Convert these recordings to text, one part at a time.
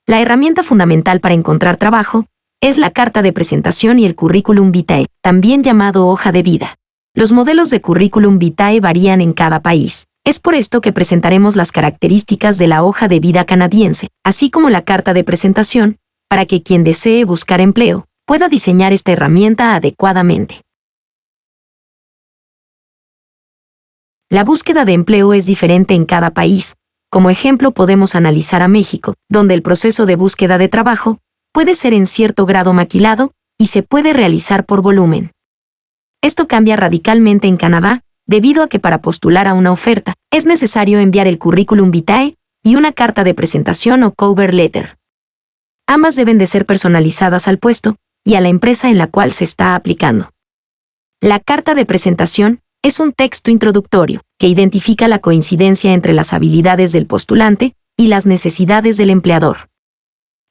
La herramienta fundamental para encontrar trabajo es la carta de presentación y el currículum vitae, también llamado hoja de vida. Los modelos de currículum vitae varían en cada país. Es por esto que presentaremos las características de la hoja de vida canadiense, así como la carta de presentación, para que quien desee buscar empleo pueda diseñar esta herramienta adecuadamente. La búsqueda de empleo es diferente en cada país. Como ejemplo podemos analizar a México, donde el proceso de búsqueda de trabajo puede ser en cierto grado maquilado y se puede realizar por volumen. Esto cambia radicalmente en Canadá, debido a que para postular a una oferta es necesario enviar el currículum vitae y una carta de presentación o cover letter. Ambas deben de ser personalizadas al puesto y a la empresa en la cual se está aplicando. La carta de presentación es un texto introductorio que identifica la coincidencia entre las habilidades del postulante y las necesidades del empleador.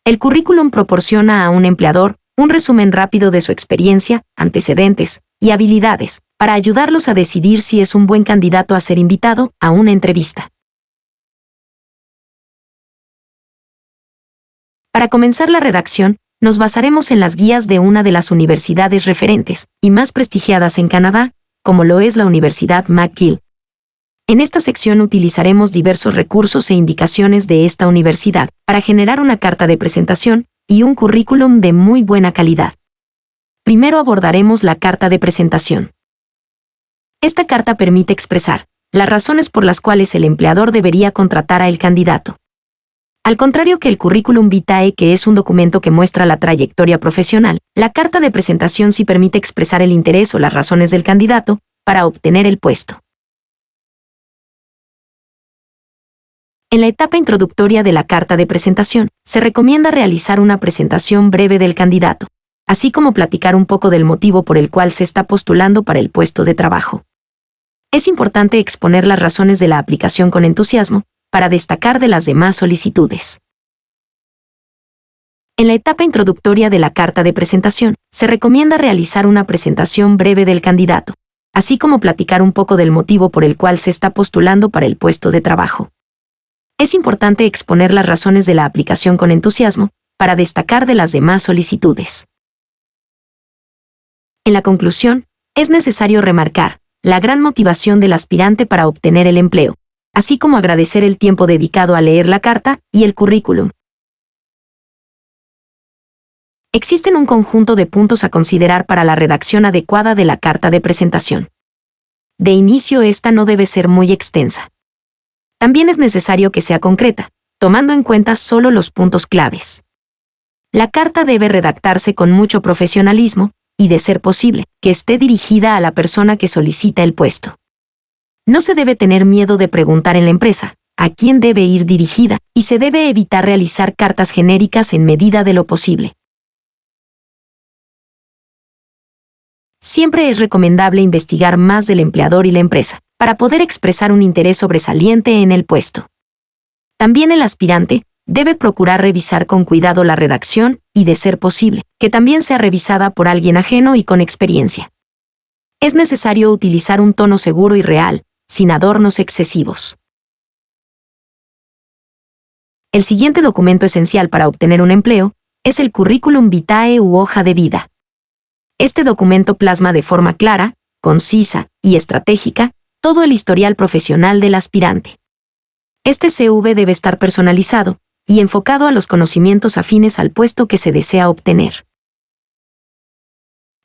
El currículum proporciona a un empleador un resumen rápido de su experiencia, antecedentes y habilidades, para ayudarlos a decidir si es un buen candidato a ser invitado a una entrevista. Para comenzar la redacción, nos basaremos en las guías de una de las universidades referentes y más prestigiadas en Canadá, como lo es la Universidad McGill. En esta sección utilizaremos diversos recursos e indicaciones de esta universidad para generar una carta de presentación y un currículum de muy buena calidad. Primero abordaremos la carta de presentación. Esta carta permite expresar las razones por las cuales el empleador debería contratar al candidato. Al contrario que el currículum vitae, que es un documento que muestra la trayectoria profesional, la carta de presentación sí permite expresar el interés o las razones del candidato para obtener el puesto. En la etapa introductoria de la carta de presentación, se recomienda realizar una presentación breve del candidato, así como platicar un poco del motivo por el cual se está postulando para el puesto de trabajo. Es importante exponer las razones de la aplicación con entusiasmo, para destacar de las demás solicitudes. En la etapa introductoria de la carta de presentación, se recomienda realizar una presentación breve del candidato, así como platicar un poco del motivo por el cual se está postulando para el puesto de trabajo. Es importante exponer las razones de la aplicación con entusiasmo, para destacar de las demás solicitudes. En la conclusión, es necesario remarcar la gran motivación del aspirante para obtener el empleo, así como agradecer el tiempo dedicado a leer la carta y el currículum. Existen un conjunto de puntos a considerar para la redacción adecuada de la carta de presentación. De inicio, esta no debe ser muy extensa. También es necesario que sea concreta, tomando en cuenta solo los puntos claves. La carta debe redactarse con mucho profesionalismo y, de ser posible, que esté dirigida a la persona que solicita el puesto. No se debe tener miedo de preguntar en la empresa a quién debe ir dirigida y se debe evitar realizar cartas genéricas en medida de lo posible. Siempre es recomendable investigar más del empleador y la empresa para poder expresar un interés sobresaliente en el puesto. También el aspirante debe procurar revisar con cuidado la redacción y, de ser posible, que también sea revisada por alguien ajeno y con experiencia. Es necesario utilizar un tono seguro y real, sin adornos excesivos. El siguiente documento esencial para obtener un empleo es el currículum vitae u hoja de vida. Este documento plasma de forma clara, concisa y estratégica todo el historial profesional del aspirante. Este CV debe estar personalizado y enfocado a los conocimientos afines al puesto que se desea obtener.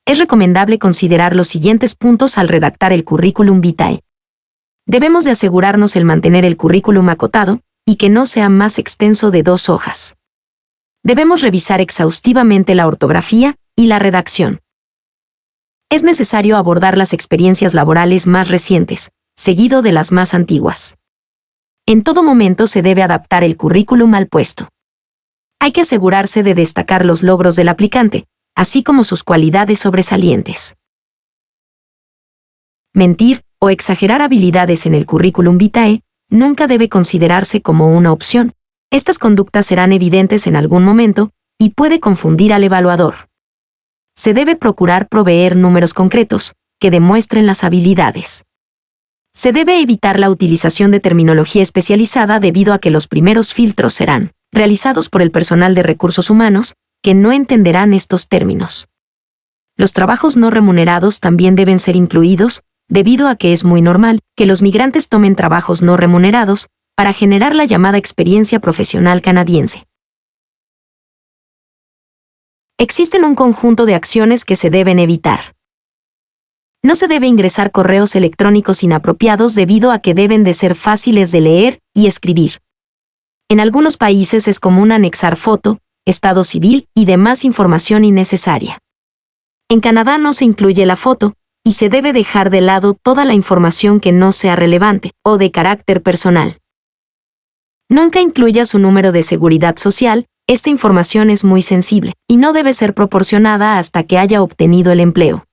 Es recomendable considerar los siguientes puntos al redactar el currículum vitae. Debemos de asegurarnos el mantener el currículum acotado y que no sea más extenso de 2 hojas. Debemos revisar exhaustivamente la ortografía y la redacción. Es necesario abordar las experiencias laborales más recientes, seguido de las más antiguas. En todo momento se debe adaptar el currículum al puesto. Hay que asegurarse de destacar los logros del aplicante, así como sus cualidades sobresalientes. Mentir o exagerar habilidades en el currículum vitae nunca debe considerarse como una opción. Estas conductas serán evidentes en algún momento y puede confundir al evaluador. Se debe procurar proveer números concretos que demuestren las habilidades. Se debe evitar la utilización de terminología especializada debido a que los primeros filtros serán realizados por el personal de recursos humanos, que no entenderán estos términos. Los trabajos no remunerados también deben ser incluidos, debido a que es muy normal que los migrantes tomen trabajos no remunerados para generar la llamada experiencia profesional canadiense. Existen un conjunto de acciones que se deben evitar. No se debe ingresar correos electrónicos inapropiados debido a que deben de ser fáciles de leer y escribir. En algunos países es común anexar foto, estado civil y demás información innecesaria. En Canadá no se incluye la foto, y se debe dejar de lado toda la información que no sea relevante o de carácter personal. Nunca incluya su número de seguridad social, esta información es muy sensible y no debe ser proporcionada hasta que haya obtenido el empleo.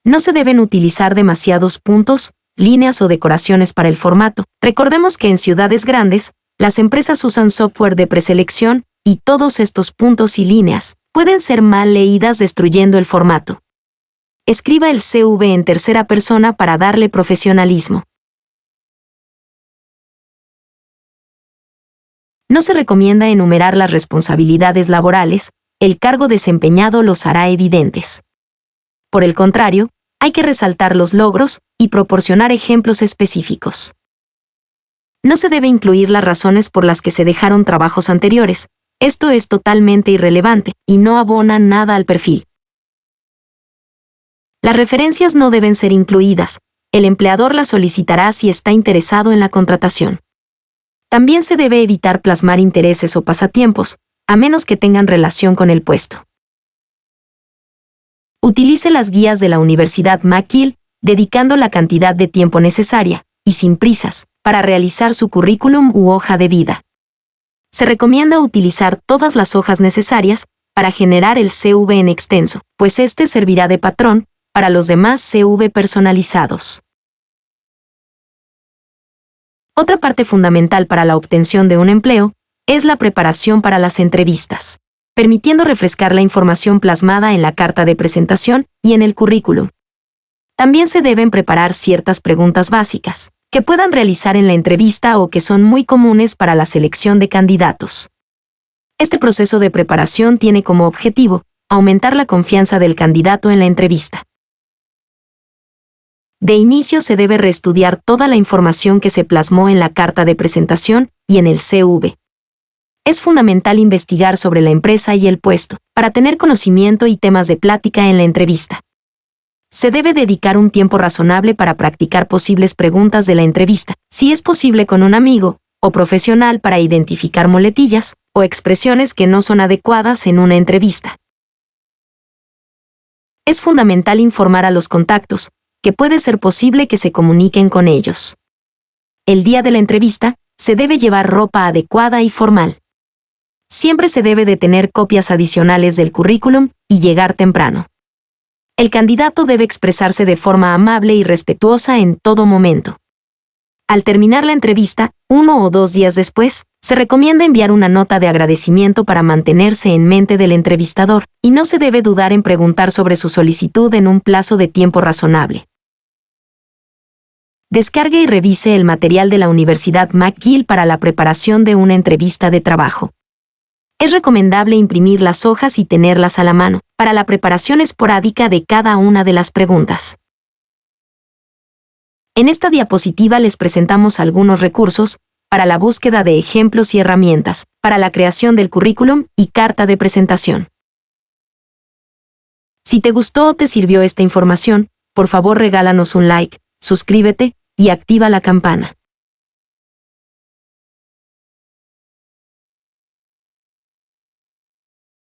No se deben utilizar demasiados puntos, líneas o decoraciones para el formato. Recordemos que en ciudades grandes, las empresas usan software de preselección y todos estos puntos y líneas pueden ser mal leídas destruyendo el formato. Escriba el CV en tercera persona para darle profesionalismo. No se recomienda enumerar las responsabilidades laborales, el cargo desempeñado los hará evidentes. Por el contrario, hay que resaltar los logros y proporcionar ejemplos específicos. No se debe incluir las razones por las que se dejaron trabajos anteriores, esto es totalmente irrelevante y no abona nada al perfil. Las referencias no deben ser incluidas, el empleador las solicitará si está interesado en la contratación. También se debe evitar plasmar intereses o pasatiempos, a menos que tengan relación con el puesto. Utilice las guías de la Universidad McGill, dedicando la cantidad de tiempo necesaria, y sin prisas, para realizar su currículum u hoja de vida. Se recomienda utilizar todas las hojas necesarias para generar el CV en extenso, pues este servirá de patrón para los demás CV personalizados. Otra parte fundamental para la obtención de un empleo es la preparación para las entrevistas, permitiendo refrescar la información plasmada en la carta de presentación y en el currículum. También se deben preparar ciertas preguntas básicas que puedan realizar en la entrevista o que son muy comunes para la selección de candidatos. Este proceso de preparación tiene como objetivo aumentar la confianza del candidato en la entrevista. De inicio se debe reestudiar toda la información que se plasmó en la carta de presentación y en el CV. Es fundamental investigar sobre la empresa y el puesto, para tener conocimiento y temas de plática en la entrevista. Se debe dedicar un tiempo razonable para practicar posibles preguntas de la entrevista, si es posible con un amigo o profesional para identificar muletillas o expresiones que no son adecuadas en una entrevista. Es fundamental informar a los contactos, que puede ser posible que se comuniquen con ellos. El día de la entrevista, se debe llevar ropa adecuada y formal. Siempre se debe de tener copias adicionales del currículum y llegar temprano. El candidato debe expresarse de forma amable y respetuosa en todo momento. Al terminar la entrevista, 1 o 2 días después, se recomienda enviar una nota de agradecimiento para mantenerse en mente del entrevistador, y no se debe dudar en preguntar sobre su solicitud en un plazo de tiempo razonable. Descargue y revise el material de la Universidad McGill para la preparación de una entrevista de trabajo. Es recomendable imprimir las hojas y tenerlas a la mano, para la preparación esporádica de cada una de las preguntas. En esta diapositiva les presentamos algunos recursos para la búsqueda de ejemplos y herramientas, para la creación del currículum y carta de presentación. Si te gustó o te sirvió esta información, por favor regálanos un like, suscríbete y activa la campana.